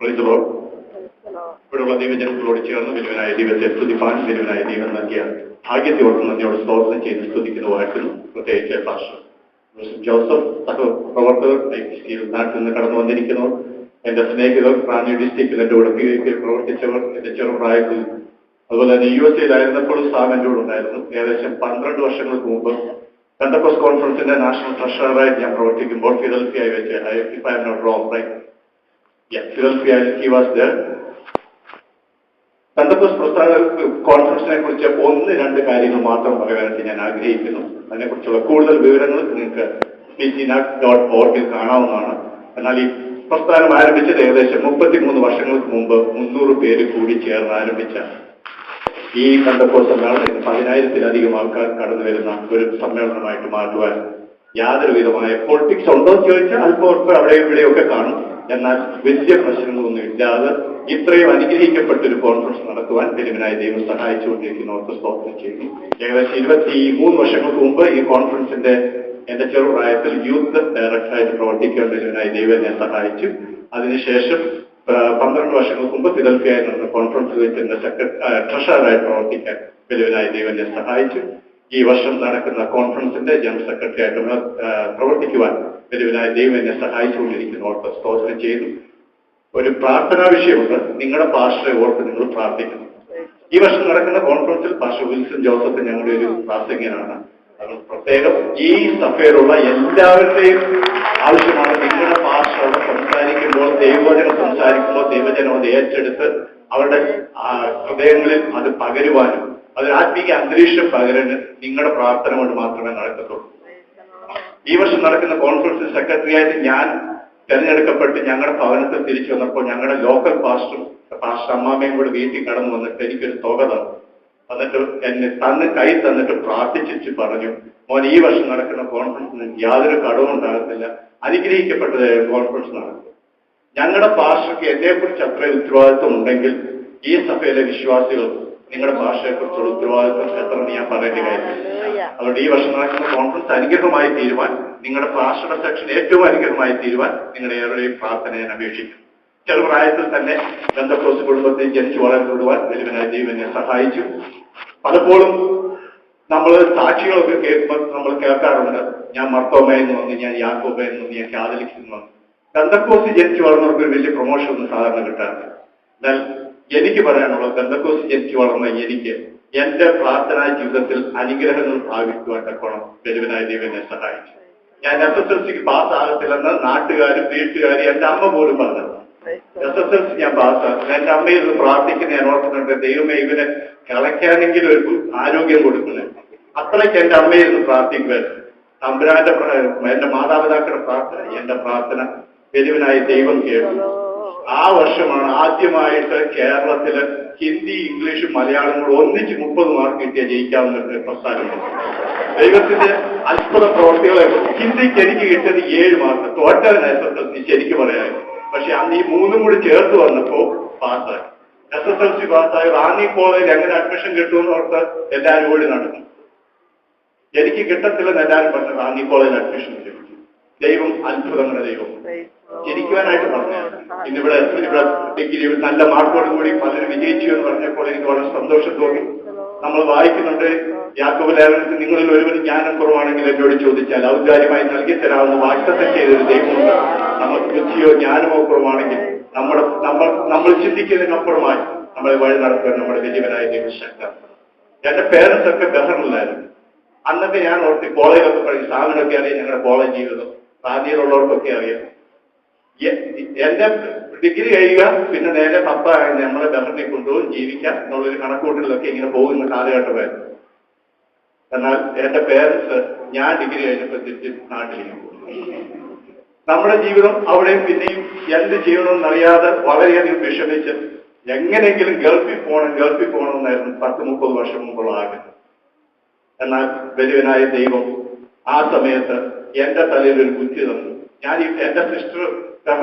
ഇവിടെയുള്ള ദൈവജനങ്ങളോട് ചേർന്ന് വലുവനായ ദൈവത്തെ സ്തുതിപ്പാൻ വലുവനായ ദൈവം നൽകിയ ഭാഗ്യത്തെ ഓർത്ത് നന്ദിയോട് സ്തോത്രം ചെയ്ത് സ്തുതിക്കുന്ന വാഴ്ത്തുന്നു. പ്രത്യേകിച്ച് പാസ്റ്റർ ജോസഫ് സഹപ്രവർത്തകർ നാട്ടിൽ നിന്ന് കടന്നു വന്നിരിക്കുന്നവർ, എന്റെ സ്നേഹിതർ, റാന്നി ഡിസ്ട്രിക്റ്റിൽ എന്റെ കൂടെ പ്രവർത്തിച്ചവർ, എന്റെ ചെറുപ്രായത്തിൽ അതുപോലെ തന്നെ USA-യിലായിരുന്നപ്പോഴും സാം എന്റെ കൂടെ ഉണ്ടായിരുന്നു. ഏകദേശം 12 വർഷങ്ങൾക്ക് മുമ്പ് പെന്തക്കോസ്റ്റ് കോൺഫറൻസിന്റെ നാഷണൽ ട്രഷററായിട്ട് ഞാൻ പ്രവർത്തിക്കുമ്പോൾ ഫിലഡൽഫിയയിൽ വെച്ച് ഫിലഡൽഫിയയിൽ ഹി വാസ് ദേർ. പെന്തക്കോസ്റ്റ് പ്രസ്ഥാന കോൺഫറൻസിനെ കുറിച്ച് 1-2 കാര്യങ്ങൾ മാത്രം പറയാനായിട്ട് ഞാൻ ആഗ്രഹിക്കുന്നു. അതിനെക്കുറിച്ചുള്ള കൂടുതൽ വിവരങ്ങൾ നിങ്ങൾക്ക് PCNAT.org കാണാവുന്നതാണ്. എന്നാൽ ഈ പ്രസ്ഥാനം ആരംഭിച്ചത് ഏകദേശം 33 വർഷങ്ങൾക്ക് മുമ്പ് 300 പേര് കൂടി ചേർന്ന് ആരംഭിച്ച ഈ പെന്തക്കോസ്റ്റ് സമ്മേളനം 10,000-ത്തിലധികം ആൾക്കാർ കടന്നു വരുന്ന ഒരു സമ്മേളനമായിട്ട് മാറ്റുവാൻ യാതൊരു വിധമായ പൊളിറ്റിക്സ് ഉണ്ടോ എന്ന് ചോദിച്ചാൽ അല്പം അവിടെ ഇവിടെയൊക്കെ കാണും. എന്നാൽ വലിയ പ്രശ്നങ്ങളൊന്നും ഇല്ലാതെ ഇത്രയും അനുഗ്രഹിക്കപ്പെട്ടൊരു കോൺഫറൻസ് നടത്തുവാൻ വലുവനായ ദൈവം സഹായിച്ചുകൊണ്ടിരിക്കുന്നവർക്ക് സ്തോത്രം ചെയ്യുന്നു. ഏകദേശം 23 വർഷങ്ങൾക്ക് മുമ്പ് ഈ കോൺഫറൻസിന്റെ എന്റെ ചെറുപ്രായത്തിൽ യൂത്ത് ഡയറക്ടറായിട്ട് പ്രവർത്തിക്കാൻ വലുവനായ ദൈവം എന്നെ സഹായിച്ചു. അതിനുശേഷം 12 വർഷങ്ങൾക്ക് മുമ്പ് ഫിലഡൽഫിയയിൽ നടന്ന കോൺഫറൻസിൽ വെച്ച് എന്റെ ട്രഷററായി പ്രവർത്തിക്കാൻ വലുവനായ ദൈവം എന്നെ സഹായിച്ചു. ഈ വർഷം നടക്കുന്ന കോൺഫറൻസിന്റെ ജനറൽ സെക്രട്ടറി ആയിട്ട് പ്രവർത്തിക്കുവാൻ വലുവനായ ദൈവം എന്നെ സഹായിച്ചുകൊണ്ടിരിക്കുന്നവർക്ക് സ്തോത്രം ചെയ്തു. ഒരു പ്രാർത്ഥനാ വിഷയമുണ്ട്. നിങ്ങളുടെ പാസ്റ്ററെ ഓർത്ത് നിങ്ങൾ പ്രാർത്ഥിക്കണം. ഈ വർഷം നടക്കുന്ന കോൺഫറൻസിൽ പാസ്റ്റർ വിൽസൺ ജോസഫ് ഞങ്ങളുടെ ഒരു പ്രാസംഗികനാണ്. പ്രത്യേകം ഈ സഭയിലുള്ള എല്ലാവരുടെയും ആവശ്യമാണ്. നിങ്ങളുടെ പാസ്റ്റർ സംസാരിക്കുമ്പോൾ, ദൈവവചനം സംസാരിക്കുമ്പോൾ ദൈവജനം അത് ഏറ്റെടുത്ത് അവരുടെ ഹൃദയങ്ങളിൽ അത് പകരുവാനും അതൊരു ആത്മീയ അന്തരീക്ഷം പകരാൻ നിങ്ങളുടെ പ്രാർത്ഥന കൊണ്ട് മാത്രമേ നടക്കത്തുള്ളൂ. ഈ വർഷം നടക്കുന്ന കോൺഫറൻസിൽ സെക്രട്ടറിയായിട്ട് ഞാൻ തെരഞ്ഞെടുക്കപ്പെട്ട് ഞങ്ങളുടെ ഭവനത്തിൽ തിരിച്ചു വന്നപ്പോൾ ഞങ്ങളുടെ ലോക്കൽ പാസ്റ്റർ അമ്മാമ്മയും കൂടെ വീട്ടിൽ കടന്നു വന്നിട്ട് എനിക്കൊരു തുക തന്നു. എന്നിട്ട് എന്നെ കൈ തന്നിട്ട് പ്രാർത്ഥിച്ചിട്ട് പറഞ്ഞു, മോൻ ഈ വർഷം നടക്കുന്ന കോൺഫറൻസിന് യാതൊരു കടവും ഉണ്ടാകത്തില്ല, അനുഗ്രഹിക്കപ്പെട്ട കോൺഫറൻസ് നടക്കും. ഞങ്ങളുടെ പാസ്റ്റർക്ക് എന്നെക്കുറിച്ച് അത്ര ഉത്തരവാദിത്വം ഉണ്ടെങ്കിൽ ഈ സഭയിലെ വിശ്വാസികൾ നിങ്ങളുടെ ഭാഷയെക്കുറിച്ചുള്ള ഉത്തരവാദിത്വം എത്രയെന്ന് ഞാൻ പറയേണ്ട കാര്യമില്ല. അതുകൊണ്ട് ഈ വർഷം നടക്കുന്ന കോൺഫറൻസ് അനുഗ്രഹമായി തീരുവാൻ, നിങ്ങളുടെ പാസ്റ്ററുടെ സെക്ഷൻ ഏറ്റവും അനുഗ്രഹമായി തീരുവാൻ നിങ്ങളുടെ ഏവരുടെയും പ്രാർത്ഥന ഞാൻ അപേക്ഷിക്കും. ചെറുപ്രായത്തിൽ തന്നെ പെന്തക്കോസ്റ്റ് കുടുംബത്തിൽ ജനിച്ചു വളർന്നുവിടുവാൻ വലുവനായ ദൈവം എന്നെ സഹായിച്ചു. പലപ്പോഴും നമ്മൾ സാക്ഷികളൊക്കെ കേൾക്കുമ്പോൾ നമ്മൾ കേൾക്കാറുണ്ട്, ഞാൻ മർത്തോമയെന്ന് വന്ന്, ഞാൻ യാക്കോബയെന്ന് വന്ന്, ഞാൻ കാതലിക്സെന്ന് വന്നു. പെന്തക്കോസ്റ്റ് ജനിച്ചു വളർന്നവർക്ക് ഒരു വലിയ പ്രൊമോഷൻ ഒന്നും സാധാരണ കിട്ടാറില്ല. എന്നാൽ എനിക്ക് പറയാനുള്ളത്, പെന്തക്കോസ്റ്റ് ജനിച്ചു വളർന്ന എനിക്ക് എന്റെ പ്രാർത്ഥനാ ജീവിതത്തിൽ അനുഗ്രഹങ്ങൾ ഭാവിക്കുവാൻ തക്കോണം വലുവനായ ദൈവം എന്നെ സഹായിച്ചു. ഞാൻ SSLC പാസ്സാകത്തില്ലെന്ന് നാട്ടുകാരും വീട്ടുകാരും എന്റെ അമ്മ പോലും പറഞ്ഞത്. SSLC ഞാൻ പാസ്സാകും. എന്റെ അമ്മയിൽ പ്രാർത്ഥിക്കുന്ന ഞാൻ ഓർക്കുന്നുണ്ട്, ദൈവമേ ഇവന് കളയ്ക്കാനെങ്കിലും ഒരു ആരോഗ്യം കൊടുക്കുന്നത്. അത്രയ്ക്ക് എന്റെ അമ്മയിൽ നിന്ന് പ്രാർത്ഥിക്കുമായിരുന്നു. തമ്പുരാന്റെ എന്റെ മാതാപിതാക്കളുടെ പ്രാർത്ഥന, എന്റെ പ്രാർത്ഥന വലുവനായ ദൈവം കേട്ടു. ആ വർഷമാണ് ആദ്യമായിട്ട് കേരളത്തില് ഹിന്ദി, ഇംഗ്ലീഷ്, മലയാളം കൂടെ ഒന്നിച്ച് 30 മാർക്ക് കിട്ടിയ ജയിക്കാവുന്ന പ്രസ്ഥാനം. ദൈവത്തിന്റെ അത്ഭുത പ്രവർത്തികളെ. ഹിന്ദിക്ക് എനിക്ക് കിട്ടിയത് 7 മാർക്ക്, ടോട്ടൽ SSLC ശരിക്കും പറയാമായിരുന്നു. പക്ഷെ അന്ന് ഈ 3 കൂടി ചേർത്ത് വന്നപ്പോ പാസ്സായി. SSLC പാസ്സായി. റാന്നി കോളേജിൽ എങ്ങനെ അഡ്മിഷൻ കിട്ടുമെന്ന് ഓർത്ത് എല്ലാവരും ഓടി നടന്നു. എനിക്ക് കിട്ടത്തില്ലെന്ന് എല്ലാവരും പറഞ്ഞു. റാന്നി കോളേജിൽ അഡ്മിഷൻ ലഭിച്ചു. ദൈവം അത്ഭുതങ്ങളുടെ ദൈവം. ജനിക്കുവാനായിട്ട് പറഞ്ഞു. ഇന്നിവിടെ ഡിഗ്രി നല്ല മാർക്കോട് കൂടി പലരും വിജയിച്ചു എന്ന് പറഞ്ഞപ്പോൾ എനിക്ക് വളരെ സന്തോഷം തോന്നി. നമ്മൾ വായിക്കുന്നുണ്ട്, യാക്കോബ് ലേഖനത്തിൽ നിങ്ങളിൽ ഒരുവന് ജ്ഞാനം കുറവാണെങ്കിൽ എന്നോട് ചോദിച്ചാൽ ഔദാര്യമായി നൽകി തരാവുന്ന വാഗ്ദത്തം ചെയ്തൊരു ദൈവമുണ്ട്. നമുക്ക് ബുദ്ധിയോ ജ്ഞാനമോ കുറവാണെങ്കിൽ നമ്മൾ ചിന്തിക്കുന്നതിനപ്പുറമായി നമ്മളെ വഴി നടത്തുവാൻ നമ്മുടെ വലിയവനായ ദൈവശക്ത. എന്റെ പേരൻസ് ഒക്കെ ബഹറിലായിരുന്നു. അന്നൊക്കെ ഞാൻ ഓർത്തി കോളേജിലൊക്കെ പഠിക്കും. സാമിനൊക്കെ അറിയാം, ഞങ്ങളുടെ കോളേജ് ജീവിതം റാന്നിയിലുള്ളവർക്കൊക്കെ അറിയാം. എന്റെ ഡിഗ്രി കഴിയുക, പിന്നെ നേരെ പപ്പ നമ്മളെ ബഹറിനെ കൊണ്ടുപോകും, ജീവിക്കാം എന്നുള്ളൊരു കണക്കൂട്ടലിലൊക്കെ ഇങ്ങനെ പോകുന്ന കാലഘട്ടമായിരുന്നു. എന്നാൽ എന്റെ പേരൻസ് ഞാൻ ഡിഗ്രി കഴിഞ്ഞപ്പോൾ തിരിച്ച് നാട്ടിലേക്ക് പോകും. നമ്മുടെ ജീവിതം അവിടെയും പിന്നെയും എന്ത് ചെയ്യണമെന്നറിയാതെ വളരെയധികം വിഷമിച്ച് എങ്ങനെയെങ്കിലും ഗൾഫിൽ പോകണമെന്നായിരുന്നു 10-30 വർഷം മുമ്പുള്ള ആഗ്രഹം. എന്നാൽ വലിയവനായ ദൈവം ആ സമയത്ത് എന്റെ തലയിൽ ഒരു ബുദ്ധി തന്നു. ഞാൻ എന്റെ സിസ്റ്റർ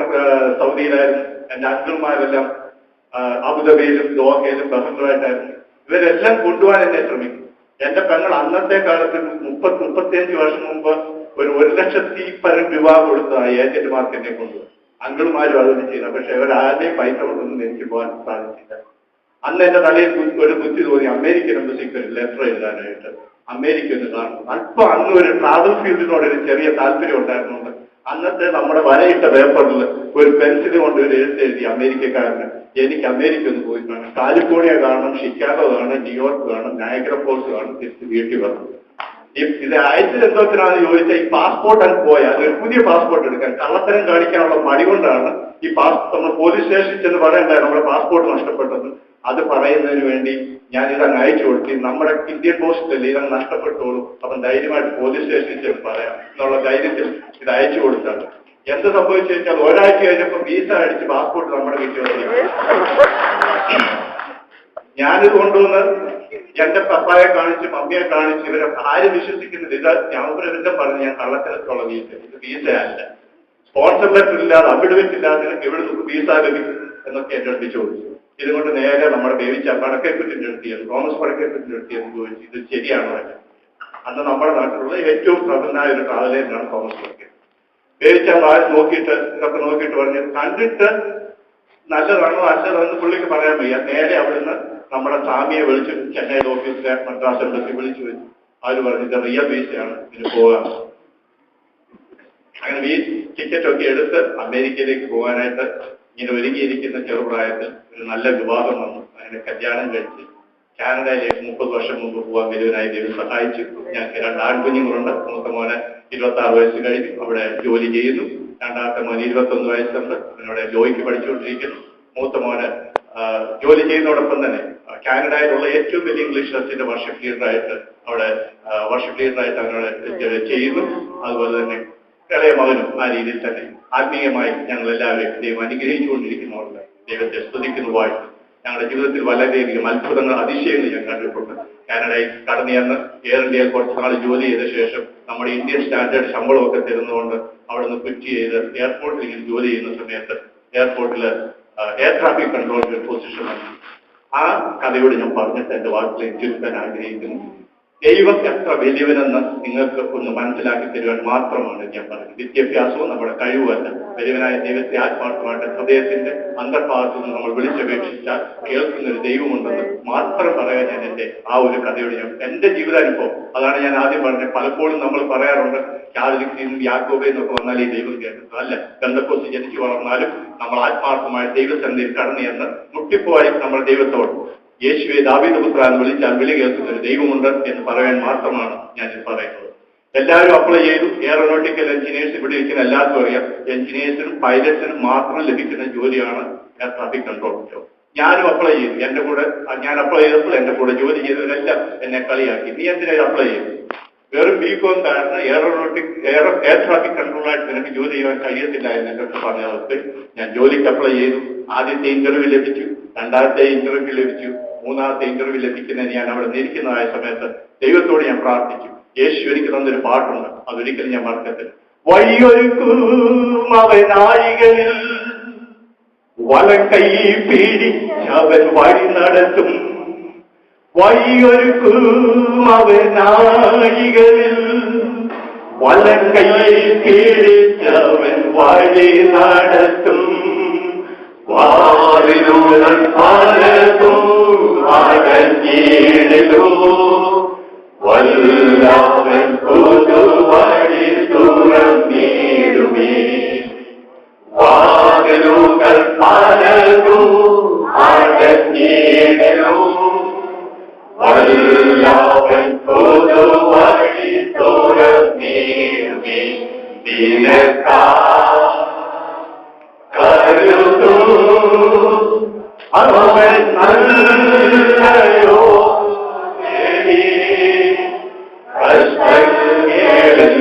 സൗദിയിലായിരുന്നു, എന്റെ അങ്കിൾമാരെല്ലാം അബുദാബിയിലും ദോഹയിലും ബഹറിലുമായിട്ടായിരുന്നു. ഇവരെല്ലാം കൊണ്ടുപോകാൻ എന്നെ ശ്രമിക്കും. എന്റെ പെങ്ങൾ അന്നത്തെ കാലത്ത് 30-35 വർഷം മുമ്പ് ഒരു 1 ലക്ഷത്തിൽ പരം രൂപ കൊടുത്ത ഏജന്റുമാർക്ക് എന്നെ കൊണ്ടുപോയി. അങ്കിളുമാരും അതൊന്നും ചെയ്ത. പക്ഷെ അവരാരുടെയും പൈസ കൊണ്ടൊന്നും എനിക്ക് പോകാൻ സാധിച്ചില്ല. അന്ന് എന്റെ തലയിൽ ഒരു ബുദ്ധി തോന്നി അമേരിക്കൻ എംബസിക്ക് ഒരു ലെറ്റർ എഴുതാനായിട്ട്. അമേരിക്ക ഒന്ന് കാണും. അല്പം അന്ന് ഒരു ട്രാവൽ ഫീൽഡിനോട് ഒരു ചെറിയ താല്പര്യം ഉണ്ടായിരുന്നുണ്ട്. അന്നത്തെ നമ്മുടെ വരയിട്ട പേപ്പറിൽ ഒരു പെൻസിൽ കൊണ്ട് ഒരു എഴുത്തെഴുതി അമേരിക്കക്കാരന് എനിക്ക് അമേരിക്ക ഒന്ന് പോയി കാണണം, കാലിഫോർണിയ കാണണം, ഷിക്കാഗോ കാണണം, ന്യൂയോർക്ക് കാണണം, നയഗ്ര ഫോൾസ് കാണണം, തിരിച്ച് വീട്ടിൽ വരണം. ഇത് അയച്ചത് എന്തോത്തിനാണെന്ന് ചോദിച്ചാൽ ഈ പാസ്പോർട്ട് അങ്ങ് പോയാൽ അതൊരു പുതിയ പാസ്പോർട്ട് എടുക്കാൻ കള്ളത്തരം കാണിക്കാനുള്ള മടി കൊണ്ടാണ് ഈ നമ്മൾ പോലീസ് സ്റ്റേഷനിൽ ചെന്ന് പറയണ്ടായി നമ്മുടെ പാസ്പോർട്ട് നഷ്ടപ്പെട്ടത്. അത് പറയുന്നതിന് വേണ്ടി ഞാൻ ഇതങ്ങ് അയച്ചു കൊടുത്തു. നമ്മുടെ ഇന്ത്യൻ പോസ്റ്റിലല്ലേ ഇതങ്ങ് നഷ്ടപ്പെട്ടോളൂ, അപ്പം ധൈര്യമായിട്ട് പോലീസ് സ്റ്റേഷനിൽ ചെന്ന് പറയാം എന്നുള്ള ധൈര്യത്തിൽ ഇത് അയച്ചു കൊടുത്താണ്. എന്ത് സംഭവിച്ചു വെച്ചാൽ ഒരാഴ്ച കഴിഞ്ഞപ്പോൾ വിസ അടിച്ച് പാസ്പോർട്ട് നമ്മുടെ വീട്ടിൽ വന്നു. ഞാനിത് കൊണ്ടുവന്ന് എന്റെ പപ്പായെ കാണിച്ച് മമ്മിയെ കാണിച്ച് ഇവരെ ആരും വിശ്വസിക്കുന്നില്ല. ഇത് ഞാൻ പറഞ്ഞ് ഞാൻ കള്ളത്തരത്തുള്ള വീസ, ഇത് വീസയല്ല, സ്പോൺസർ ലെറ്റർ ഇല്ലാതെ അഫിഡവിറ്റ് ഇല്ലാതെ നിനക്ക് എവിടെ നിന്ന് വീസ ലഭിക്കും എന്നൊക്കെ എന്റെ അടുത്ത് ചോദിച്ചു. ഇതുകൊണ്ട് നേരെ നമ്മുടെ ബേബിച്ച പടക്കപ്പെട്ടിന്റെ അടുത്ത് തോമസ് പടക്കപ്പെട്ടിന്റെ അടുത്ത് ചോദിച്ചു ഇത് ശരിയാണോ അല്ല. അന്ന് നമ്മുടെ നാട്ടിലുള്ള ഏറ്റവും പ്രബലനായ ഒരു ട്രാവലേജാണ് തോമസ് പടക്കൻ. ബേബിച്ച നോക്കിയിട്ട് ഇതൊക്കെ നോക്കിയിട്ട് പറഞ്ഞു കണ്ടിട്ട് നല്ലതാണോ അല്ലതാണെന്ന് പുള്ളിക്ക് പറയാൻ വയ്യ. നേരെ അവിടുന്ന് നമ്മുടെ സ്വാമിയെ വിളിച്ചു, ചെന്നൈയുടെ ഓഫീസിലെ മദ്രാസ് എംബസി വിളിച്ചു വെച്ചു. അവർ പറഞ്ഞു ഇത് റിയൽ വീസയാണ്, ഇതിന് പോകാം. അങ്ങനെ ഈ ടിക്കറ്റ് ഒക്കെ എടുത്ത് അമേരിക്കയിലേക്ക് പോകാനായിട്ട് ഇങ്ങനെ ഒരുങ്ങിയിരിക്കുന്ന ചെറുപ്രായത്തിൽ ഒരു നല്ല വിവാഹം വന്നു. അങ്ങനെ കല്യാണം കഴിച്ച് കാനഡയിലേക്ക് 30 വർഷം മുമ്പ് പോകാൻ വരുവാനായി ദൈവം സഹായിച്ചു. ഞങ്ങൾക്ക് 2 ആൺകുഞ്ഞുങ്ങളുണ്ട്. മൂത്ത മോന് 26 വയസ്സ് കഴിഞ്ഞു, അവിടെ ജോലി ചെയ്യുന്നു. രണ്ടാമത്തെ മോന് 21 വയസ്സുണ്ട്, അവനവിടെ ജോലിക്ക് പഠിച്ചുകൊണ്ടിരിക്കുന്നു. മൂത്ത മോന് ജോലി ചെയ്യുന്നതോടൊപ്പം തന്നെ കാനഡയിലുള്ള ഏറ്റവും വലിയ ഇംഗ്ലീഷ് ചർച്ചിന്റെ വർഷിപ്പ് ലീഡറായിട്ട് അവിടെ അവനവിടെ ചെയ്യുന്നു. അതുപോലെ തന്നെ ഇളയ മകനും ആ രീതിയിൽ തന്നെ ആത്മീയമായി ഞങ്ങൾ എല്ലാവരെയും ദൈവം അനുഗ്രഹിച്ചുകൊണ്ടിരിക്കുന്നവർക്ക് ദൈവത്തെ സ്തുതിക്കുന്നതുമായിട്ട് ഞങ്ങളുടെ ജീവിതത്തിൽ വളരെയധികം അത്ഭുതങ്ങൾ അതിശയങ്ങൾ ഞാൻ കണ്ടിട്ടുണ്ട്. കാനഡയിൽ കടന്നു ചെന്ന് എയർ ഇന്ത്യയിൽ കുറച്ച് നാൾ ജോലി ചെയ്ത ശേഷം നമ്മുടെ ഇന്ത്യൻ സ്റ്റാൻഡേർഡ് ശമ്പളമൊക്കെ തരുന്നതുകൊണ്ട് അവിടെ നിന്ന് ക്വിറ്റ് ചെയ്ത് എയർപോർട്ടിൽ ഇങ്ങനെ ജോലി ചെയ്യുന്ന സമയത്ത് എയർപോർട്ടിൽ എയർ ട്രാഫിക് കൺട്രോളിന്റെ പൊസിഷനാണ്. ആ കഥയോട് ഞാൻ പറഞ്ഞിട്ട് എന്റെ വാക്കുകളെ ചുരുക്കാൻ ആഗ്രഹിക്കുന്നു. ദൈവം എത്ര വലിയവനെന്ന് നിങ്ങൾക്ക് ഒന്ന് മനസ്സിലാക്കി തരുവാൻ മാത്രമാണ് ഞാൻ പറഞ്ഞത്. വിദ്യാഭ്യാസവും നമ്മുടെ കഴിവുമല്ല. വലിയവനായ ദൈവത്തെ ആത്മാർത്ഥമായിട്ട് ഹൃദയത്തിന്റെ അന്തർഭാഗത്തു നിന്ന് നമ്മൾ വിളിച്ചപേക്ഷിച്ചാൽ കേൾക്കുന്നൊരു ദൈവമുണ്ടെന്ന് മാത്രം പറയാൻ ഞാൻ ആ ഒരു കഥയോട് എന്റെ ജീവിതാനുഭവം അതാണ് ഞാൻ ആദ്യം പറഞ്ഞത്. പലപ്പോഴും നമ്മൾ പറയാറുണ്ട് കാതലിക്സിൽ യാക്കോബയിൽ നിന്നൊക്കെ വന്നാൽ ഈ ദൈവം കേൾക്കുന്നത് അല്ല. ബന്ധക്കോസ്തിൽ ജനിച്ചു വളർന്നാലും നമ്മൾ ആത്മാർത്ഥമായ ദൈവസന്നിധിയിൽ കടന്നു എന്ന് മുട്ടിപ്പോയി നമ്മൾ ദൈവത്തോട് യേശുവെ ദാവീദ് പുത്ര എന്ന് വിളിച്ചാൽ വിളി കേൾക്കുന്ന ഒരു ദൈവമുണ്ട് എന്ന് പറയാൻ മാത്രമാണ് ഞാൻ പറയുന്നത്. എല്ലാവരും അപ്ലൈ ചെയ്തു. എയറോനോട്ടിക്കൽ എഞ്ചിനീയേഴ്സ് ഇവിടെ ഇരിക്കുന്ന എല്ലാവർക്കും അറിയാം, എഞ്ചിനീയേഴ്സിനും പൈലറ്റ്സിനും മാത്രം ലഭിക്കുന്ന ജോലിയാണ് എയർ ട്രാഫിക് കൺട്രോൾ ജോബ്. ഞാനും അപ്ലൈ ചെയ്തു. എന്റെ കൂടെ ഞാൻ അപ്ലൈ ചെയ്തപ്പോൾ എന്റെ കൂടെ ജോലി ചെയ്തവരെല്ലാം എന്നെ കളിയാക്കി, നീ എന്തിനാ അപ്ലൈ ചെയ്തു? വെറും ബികോം കാരണം എയർ ട്രാഫിക് കൺട്രോളായിട്ട് നിനക്ക് ജോലി ചെയ്യാൻ കഴിയത്തില്ല എന്നൊക്കെ പറഞ്ഞ അവസ്ഥ ഞാൻ ജോലിക്ക് അപ്ലൈ ചെയ്തു. ആദ്യത്തെ ഇന്റർവ്യൂ ലഭിച്ചു, രണ്ടാമത്തെ ഇന്റർവ്യൂ ലഭിച്ചു, മൂന്നാമത്തെ ഇന്റർവ്യൂ ലഭിക്കുന്നതിന് ഞാൻ അവിടെ നിൽക്കുന്നതായ സമയത്ത് ദൈവത്തോട് ഞാൻ പ്രാർത്ഥിച്ചു. യേശു എനിക്ക് തന്നൊരു പാട്ടുണ്ട്, അതൊരിക്കലും ഞാൻ മറക്കത്തില്ല. വഴിയൊരുക്കും അവനാഴികളിൽ വലക്കൈ പിടിച്ചവൻ വഴി നടത്തും. വഴിയൊരുക്കും അവനാഴികളിൽ വലക്കൈ പിടിച്ചവൻ വഴി നടത്തും. വാറിനുകൾ പലതും അടഞ്ഞിടുന്നു, വല്ലവൻ പുതുവഴി തുറന്നിടുമേ. വാതിലുകൾ പലതും അടഞ്ഞിടുന്നു, വല്ലവൻ പുതുവഴി തുറന്നിടുമേ. നിനക്കാ അവൻ നല്ലയോ കഷ്ടങ്ങളിൽ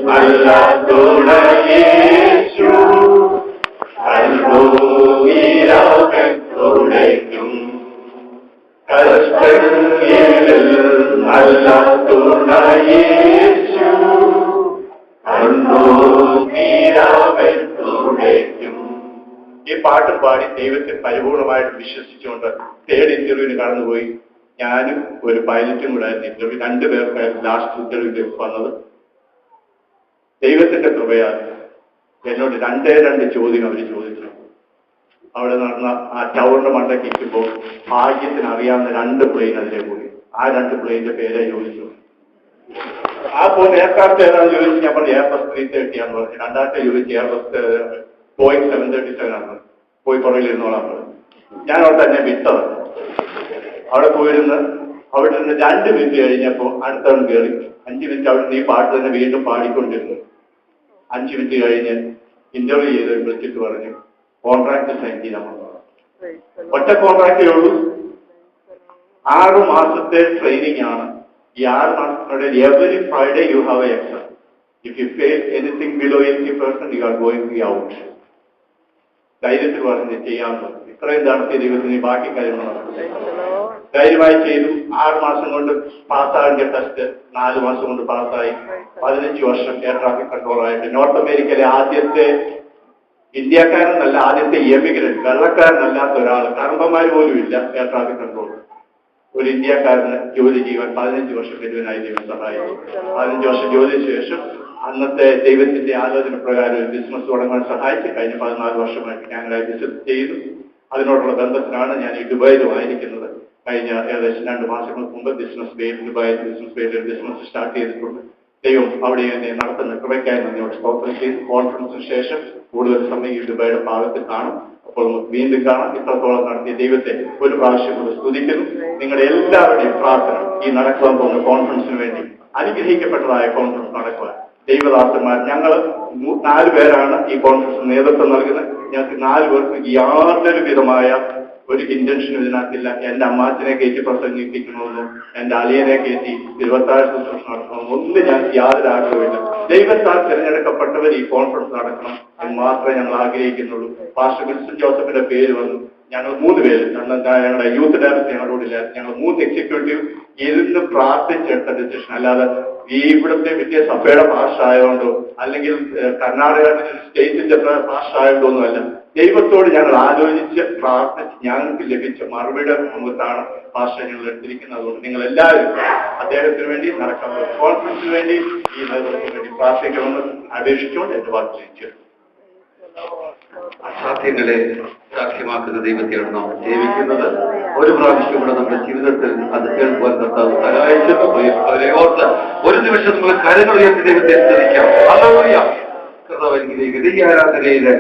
നല്ല തുണയേശു കണ്ണുനീരവൻ തുടയ്ക്കും. കഷ്ടങ്ങളിൽ നല്ല തുണയേശു കണ്ണുനീരവൻ തുടയ്ക്കും. ഈ പാട്ടും പാടി ദൈവത്തെ പരിപൂർണമായിട്ട് വിശ്വസിച്ചുകൊണ്ട് തേർഡ് ഇന്റർവ്യൂവിന് കടന്നുപോയി. ഞാനും ഒരു പൈലറ്റും കൂടെ ആയിരുന്നു ഇന്റർവ്യൂ. 2 പേർക്കായിരുന്നു ലാസ്റ്റ് ഇന്റർവ്യൂവിലേക്ക് വന്നത്. ദൈവത്തിന്റെ കൃപയാൽ എന്നോട് രണ്ട് ചോദ്യം അവർ ചോദിച്ചു. അവിടെ നടന്ന ആ ടവറിന്റെ മണ്ടയ്ക്ക് ഇരിക്കുമ്പോൾ ഭാഗ്യത്തിന് അറിയാവുന്ന 2 പ്ലെയിൻ അതിലെ പോയി. ആ 2 പ്ലെയിനിന്റെ പേരെ ചോദിച്ചു. ആ പോകുന്ന എയർക്രാഫ്റ്റ് ഏതാണെന്ന് ചോദിച്ചു. ഞാൻ പറഞ്ഞു എയർബസ് 330 ആണെന്ന് പറഞ്ഞു. രണ്ടാമത്തെ ചോദിച്ചു എയർബസ് ബോയിങ് 737 ആണ്. പോയി പുറകിലിരുന്നോളാം പറഞ്ഞു. ഞാൻ അവിടെ തന്നെ വിട്ടത്. അവിടെ പോയിരുന്ന് അവിടെ നിന്ന് 2 മിനിറ്റ് കഴിഞ്ഞപ്പോൾ അടുത്തവൻ കയറി. 5 മിനിറ്റ് അവിടെ നിന്ന് ഈ പാട്ട് തന്നെ വീണ്ടും പാടിക്കൊണ്ടിരുന്നു. 5 മിനിറ്റ് കഴിഞ്ഞ് ഇന്റർവ്യൂ ചെയ്ത് വിളിച്ചിട്ട് പറഞ്ഞു കോൺട്രാക്ട് സൈൻ ചെയ്താൽ ഒറ്റ കോൺട്രാക്റ്റേ ഉള്ളൂ. 6 മാസത്തെ ട്രെയിനിങ് ആണ്. ഈ 6 മാസത്തിനുള്ളിൽ every Friday you have a exam. If you fail anything below 80% you are going to be out. ധൈര്യത്തിൽ പറഞ്ഞ് ചെയ്യാമെന്ന്. ഇത്രയും നടത്തിയ ദൈവത്തിന് ബാക്കി കാര്യങ്ങൾ ധൈര്യമായി ചെയ്തു. 6 മാസം കൊണ്ട് പാസ്സാകേണ്ട ടെസ്റ്റ് 4 മാസം കൊണ്ട് പാസ്സായി. 15 വർഷം എയർ ട്രാഫിക് കൺട്രോളറായിട്ട് നോർത്ത് അമേരിക്കയിലെ ആദ്യത്തെ ഇന്ത്യക്കാരനല്ല, ആദ്യത്തെ എമിഗ്രന്റ്, വെള്ളക്കാരനല്ലാത്ത ഒരാൾ, കർമ്മമാർ പോലും ഇല്ല എയർ ട്രാഫിക് കൺട്രോൾ. ഒരു ഇന്ത്യക്കാരന് ജോലി ചെയ്യാൻ 15 വർഷം വരുവാനായി ദൈവം സഹായിച്ചു. 15 വർഷം ജോലിക്ക് ശേഷം അന്നത്തെ ദൈവത്തിന്റെ ആലോചന പ്രകാരം ഒരു ബിസിനസ് തുടങ്ങാൻ സഹായിച്ചു. കഴിഞ്ഞ 14 വർഷമായിട്ട് കാനഡയിൽ ബിസിനസ് ചെയ്തു. അതിനോടുള്ള ബന്ധത്തിലാണ് ഞാൻ ഈ ദുബായിലും ആയിരിക്കുന്നത്. കഴിഞ്ഞ ഏകദേശം 2 മാസങ്ങൾക്ക് മുമ്പ് ദുബായിൽ ബിസിനസ് പേരിൽ ഒരു ബിസിനസ് സ്റ്റാർട്ട് ചെയ്തിട്ടുണ്ട്. ദൈവം അവിടെ എന്നെ നടത്തുന്ന കൃപയ്ക്കായി നന്ദിയോട് സ്തോത്രം ചെയ്തു. കോൺഫറൻസിന് ശേഷം കൂടുതൽ സമയം ഈ ദുബായിയുടെ ഭാഗത്ത് കാണും. അപ്പോൾ നമുക്ക് വീണ്ടും കാണാം. ഇത്രത്തോളം നടത്തിയ ദൈവത്തെ ഒരു പ്രാവശ്യം കൂടെ സ്തുതിക്കുന്നു. നിങ്ങളുടെ എല്ലാവരുടെയും പ്രാർത്ഥന ഈ നടക്കുവാൻ പോകുന്ന കോൺഫറൻസിന് വേണ്ടി അനുഗ്രഹിക്കപ്പെട്ടതായ കോൺഫറൻസ് നടക്കുവാൻ ദൈവദാസന്മാർ ഞങ്ങൾ 4 പേരാണ് ഈ കോൺഫറൻസിന് നേതൃത്വം നൽകുന്നത്. ഞങ്ങൾക്ക് 4 പേർക്ക് യാതൊരു വിധമായ ഒരു ഇന്റൻഷനും ഇതിനകത്തില്ല. എന്റെ അമ്മാച്ചനെ കയറ്റി പ്രസംഗിപ്പിക്കണമെന്നും എന്റെ അളിയനെ കയറ്റി 26 ശുശ്രൂഷ നടത്തണമെന്നും ഒന്നും ഞങ്ങൾക്ക് യാതൊരു ആഗ്രഹമില്ല. ദൈവത്താൽ തിരഞ്ഞെടുക്കപ്പെട്ടവർ ഈ കോൺഫറൻസ് നടക്കണം എന്ന് മാത്രമേ ഞങ്ങൾ ആഗ്രഹിക്കുന്നുള്ളൂ. പാസ്റ്റർ വിൽസൺ ജോസഫിന്റെ പേര് വന്നു. ഞങ്ങൾ 3 പേര്, ഞങ്ങളുടെ യൂത്ത് ഡയറക്ടർ ഞങ്ങളോടില്ല, ഞങ്ങൾ 3 എക്സിക്യൂട്ടീവ് ഇരുന്ന് പ്രാർത്ഥിച്ചെടുത്ത ഡിസിഷൻ. അല്ലാതെ ഈ ഇവിടുത്തെ വിദ്യ സഭയുടെ ഭാഷയായതുകൊണ്ടോ അല്ലെങ്കിൽ കർണാടക സ്റ്റേറ്റിന്റെ ഭാഷയായതുകൊണ്ടോ ഒന്നുമല്ല. ദൈവത്തോട് ഞങ്ങൾ ആലോചിച്ച് പ്രാർത്ഥിച്ച് ഞങ്ങൾക്ക് ലഭിച്ച മറുപടിയുടെ മുഖത്താണ് ഭാഷ ഞങ്ങൾ എടുത്തിരിക്കുന്നത്. അതുകൊണ്ട് നിങ്ങൾ എല്ലാവരും അദ്ദേഹത്തിന് വേണ്ടി നടക്കുന്ന കോൺഫറൻസിന് വേണ്ടി ഈ നേതൃത്വത്തിന് വേണ്ടി പ്രാർത്ഥിക്കണമെന്ന് അപേക്ഷിച്ചുകൊണ്ട് എന്റെ വാക്ക് ചെയ്യിച്ചു. അസാധ്യങ്ങളെ സാധ്യമാക്കുന്ന ദൈവത്തെയാണ് നാം സേവിക്കുന്നത്. ഒരു പ്രാവശ്യം കൂടെ നമ്മുടെ ജീവിതത്തിൽ അത് കേൾക്കുവാൻ കർത്താവ് സഹായിച്ചത് അവരെ ഓർത്ത് ഒരു നിമിഷം നമ്മൾ കരങ്ങൾ ഉയർത്തി ദൈവത്തെ സ്തുതിക്കാം. ഹല്ലേലൂയ. കർത്താവ് എനിക്ക് ആരാധനയിലെ